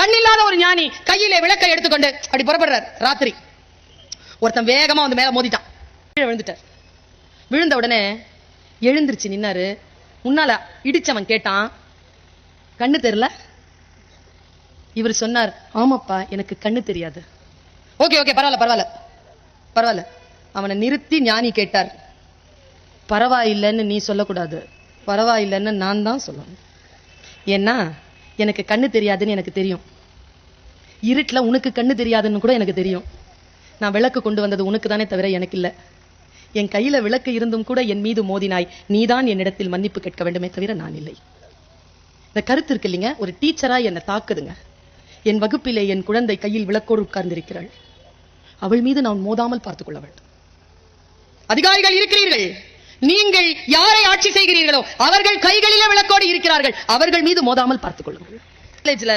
கண்ணில்லாத ஒரு ஞானி கையிலே விளக்கை எடுத்துக்கொண்டு அப்படி புறப்படுறார். ராத்திரி ஒருத்தன் வேகமா வந்து மேல மோதிட்டான், விழுந்துட்டார். விழுந்த உடனே எழுந்திருச்சு நின்னாரு. முன்னால இடிச்சவன் கேட்டான், கண்ணு தெரியல? இவர் சொன்னார், ஆமாப்பா எனக்கு கண்ணு தெரியாது. ஓகே ஓகே பரவாயில்ல பரவாயில்ல பரவாயில்ல. அவனை நிறுத்தி ஞானி கேட்டார், பரவாயில்லைன்னு நீ சொல்லக்கூடாது, பரவாயில்லைன்னு நான் தான் சொல்லணும். ஏன்னா எனக்கு கண்ணு தெரியாதுன்னு எனக்கு தெரியும், இருட்டுல உனக்கு கண்ணு தெரியாதுன்னு கூட எனக்கு தெரியும். நான் விளக்கு கொண்டு வந்தது உனக்கு தானே தவிர எனக்கு இல்லை. என் கையில விளக்கு இருந்தும் கூட என் மீது மோதினாய், நீதான் என்னிடத்தில் மன்னிப்பு கேட்க வேண்டுமே தவிர நான் இல்லை. இந்த கருத்து இருக்கு இல்லைங்க, ஒரு டீச்சரா என்னை தாக்குதுங்க. என் வகுப்பிலே என் குழந்தை கையில் விளக்கோடு உட்கார்ந்திருக்கிறாள், அவள் மீது நான் மோதாமல் பார்த்துக் கொள்ள வேண்டும். அதிகாரிகள் இருக்கிறீர்கள், நீங்கள் யாரை ஆட்சி செய்கிறீர்களோ அவர்கள் கைகளிலே விளக்கோடு இருக்கிறார்கள், அவர்கள் மீது மோதாமல் பார்த்துக் கொள்ளுங்கள். காலேஜ்ல